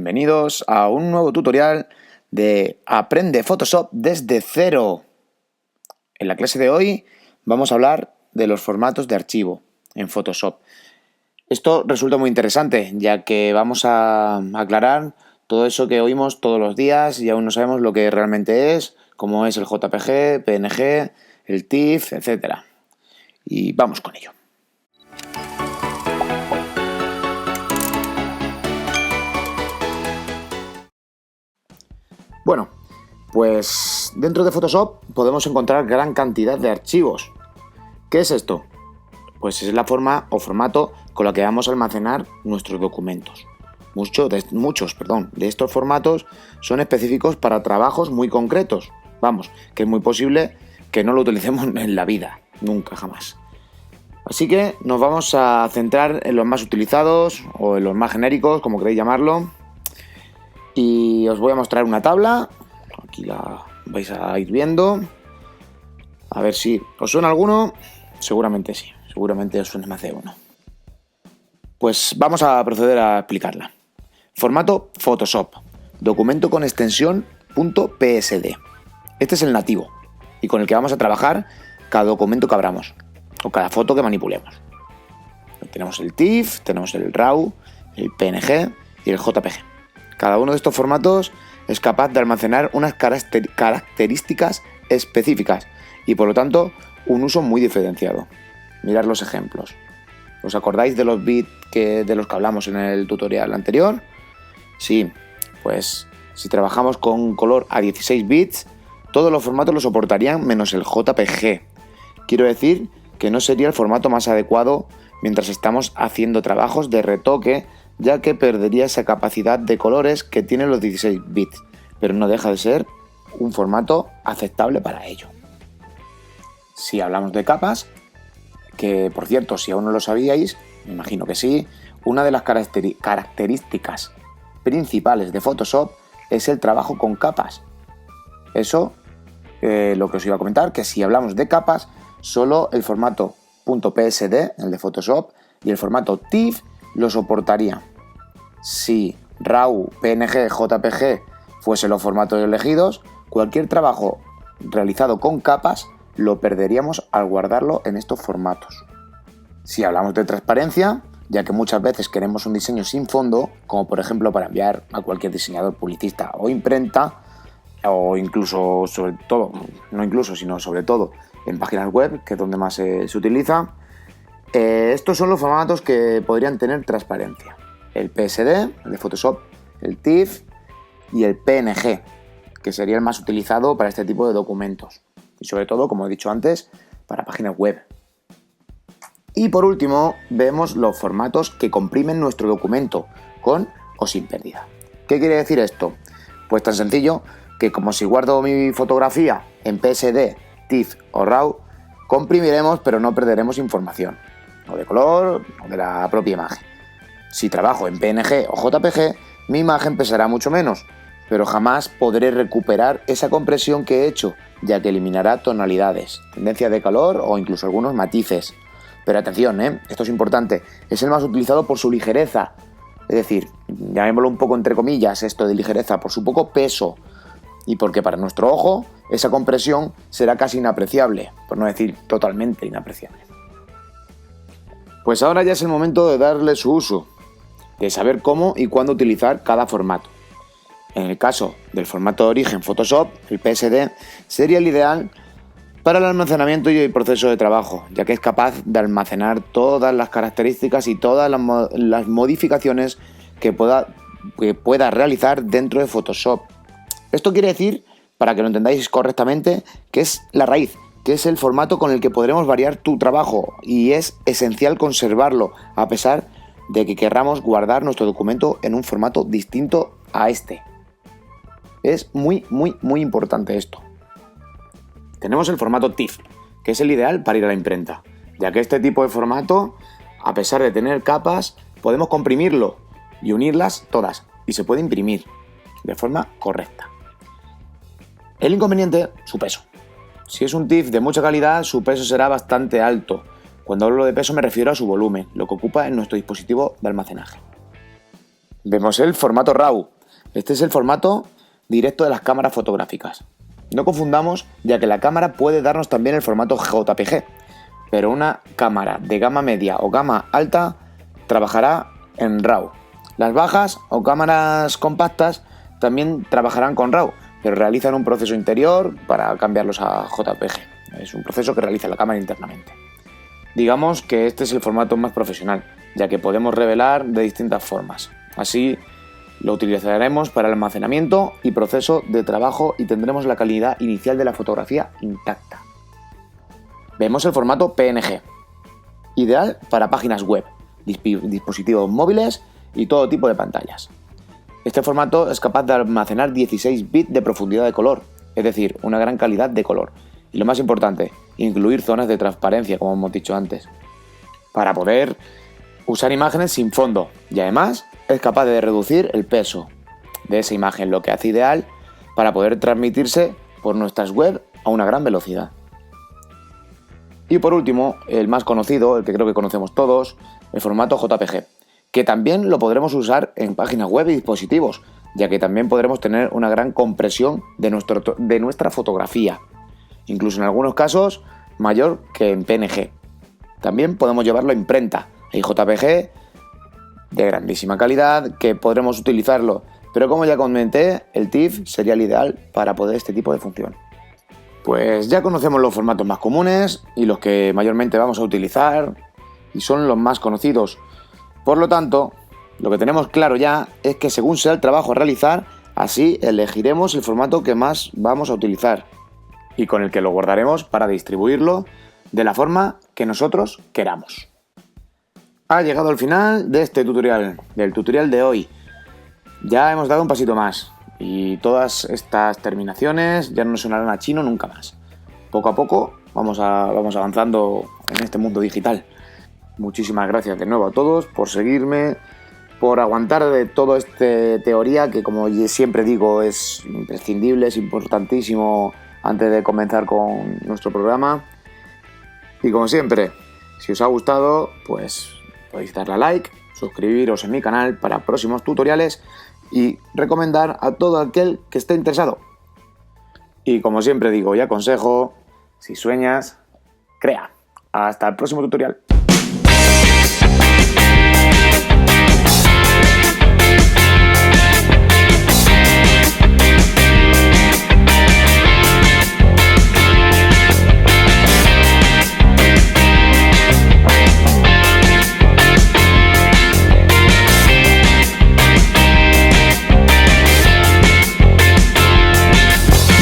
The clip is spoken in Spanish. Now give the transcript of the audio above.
Bienvenidos a un nuevo tutorial de Aprende Photoshop desde cero. En la clase de hoy vamos a hablar de los formatos de archivo en Photoshop. Esto resulta muy interesante, ya que vamos a aclarar todo eso que oímos todos los días y aún no sabemos lo que realmente es, como es el JPG, PNG, el TIFF, etc. Y vamos con ello. Bueno, pues dentro de Photoshop podemos encontrar gran cantidad de archivos. ¿Qué es esto? Pues es la forma o formato con la que vamos a almacenar nuestros documentos. Muchos de estos formatos son específicos para trabajos muy concretos. Vamos, que es muy posible que no lo utilicemos en la vida, nunca, jamás. Así que nos vamos a centrar en los más utilizados o en los más genéricos, como queréis llamarlo. Y os voy a mostrar una tabla, aquí la vais a ir viendo, a ver si os suena alguno, seguramente sí, seguramente os suene más de uno. Pues vamos a proceder a explicarla. Formato Photoshop, documento con extensión .psd. Este es el nativo y con el que vamos a trabajar cada documento que abramos o cada foto que manipulemos. Tenemos el TIFF, tenemos el RAW, el PNG y el JPG. Cada uno de estos formatos es capaz de almacenar unas características específicas y por lo tanto un uso muy diferenciado. Mirad los ejemplos. ¿Os acordáis de los bits de los que hablamos en el tutorial anterior? Sí, pues si trabajamos con color a 16 bits, todos los formatos lo soportarían menos el JPG. Quiero decir que no sería el formato más adecuado mientras estamos haciendo trabajos de retoque, ya que perdería esa capacidad de colores que tienen los 16 bits, pero no deja de ser un formato aceptable para ello. Si hablamos de capas, que por cierto, si aún no lo sabíais, me imagino que sí, una de las características principales de Photoshop es el trabajo con capas. Eso, lo que os iba a comentar, que si hablamos de capas, solo el formato .psd, el de Photoshop, y el formato TIFF lo soportaría. Si RAW, PNG, JPG fuesen los formatos elegidos, cualquier trabajo realizado con capas lo perderíamos al guardarlo en estos formatos. Si hablamos de transparencia, ya que muchas veces queremos un diseño sin fondo, como por ejemplo para enviar a cualquier diseñador, publicista o imprenta, o incluso, sobre todo en páginas web, que es donde más se utiliza, estos son los formatos que podrían tener transparencia. El PSD, el de Photoshop, el TIFF y el PNG, que sería el más utilizado para este tipo de documentos. Y sobre todo, como he dicho antes, para páginas web. Y por último, vemos los formatos que comprimen nuestro documento, con o sin pérdida. ¿Qué quiere decir esto? Pues tan sencillo que como si guardo mi fotografía en PSD, TIFF o RAW, comprimiremos pero no perderemos información, o de color o de la propia imagen. Si trabajo en PNG o JPG, mi imagen pesará mucho menos, pero jamás podré recuperar esa compresión que he hecho, ya que eliminará tonalidades, tendencia de color o incluso algunos matices. Pero atención, esto es importante, es el más utilizado por su ligereza, es decir, llamémoslo un poco entre comillas esto de ligereza, por su poco peso, y porque para nuestro ojo esa compresión será casi inapreciable, por no decir totalmente inapreciable. Pues ahora ya es el momento de darle su uso, de saber cómo y cuándo utilizar cada formato. En el caso del formato de origen Photoshop, el PSD, sería el ideal para el almacenamiento y el proceso de trabajo, ya que es capaz de almacenar todas las características y todas las modificaciones que pueda realizar dentro de Photoshop. Esto quiere decir, para que lo entendáis correctamente, que es la raíz, que es el formato con el que podremos variar tu trabajo y es esencial conservarlo, a pesar de que querramos guardar nuestro documento en un formato distinto a este. Es muy importante esto. Tenemos el formato TIFF, que es el ideal para ir a la imprenta, ya que este tipo de formato, a pesar de tener capas, podemos comprimirlo y unirlas todas, y se puede imprimir de forma correcta. El inconveniente, su peso. Si es un TIFF de mucha calidad, su peso será bastante alto. Cuando hablo de peso me refiero a su volumen, lo que ocupa en nuestro dispositivo de almacenaje. Vemos el formato RAW. Este es el formato directo de las cámaras fotográficas. No confundamos, ya que la cámara puede darnos también el formato JPG, pero una cámara de gama media o gama alta trabajará en RAW. Las bajas o cámaras compactas también trabajarán con RAW, pero realizan un proceso interior para cambiarlos a JPG. Es un proceso que realiza la cámara internamente. Digamos que este es el formato más profesional, ya que podemos revelar de distintas formas. Así lo utilizaremos para el almacenamiento y proceso de trabajo y tendremos la calidad inicial de la fotografía intacta. Vemos el formato PNG, ideal para páginas web, dispositivos móviles y todo tipo de pantallas. Este formato es capaz de almacenar 16 bits de profundidad de color, es decir, una gran calidad de color. Y lo más importante, incluir zonas de transparencia, como hemos dicho antes, para poder usar imágenes sin fondo. Y además es capaz de reducir el peso de esa imagen, lo que hace ideal para poder transmitirse por nuestras web a una gran velocidad. Y por último, el más conocido, el que creo que conocemos todos, el formato JPG, que también lo podremos usar en páginas web y dispositivos, ya que también podremos tener una gran compresión de nuestra fotografía, incluso en algunos casos mayor que en PNG. También podemos llevarlo a imprenta, hay JPG de grandísima calidad que podremos utilizarlo, pero como ya comenté, el TIFF sería el ideal para poder este tipo de función. Pues ya conocemos los formatos más comunes y los que mayormente vamos a utilizar y son los más conocidos. Por lo tanto, lo que tenemos claro ya es que según sea el trabajo a realizar, así elegiremos el formato que más vamos a utilizar y con el que lo guardaremos para distribuirlo de la forma que nosotros queramos. Ha llegado el final de este tutorial, del tutorial de hoy. Ya hemos dado un pasito más y todas estas terminaciones ya no nos sonarán a chino nunca más. Poco a poco vamos avanzando en este mundo digital. Muchísimas gracias de nuevo a todos por seguirme, por aguantar de todo este teoría que, como siempre digo, es imprescindible, es importantísimo antes de comenzar con nuestro programa. Y como siempre, si os ha gustado, pues podéis darle a like, suscribiros en mi canal para próximos tutoriales y recomendar a todo aquel que esté interesado. Y como siempre digo y aconsejo, si sueñas, crea. Hasta el próximo tutorial.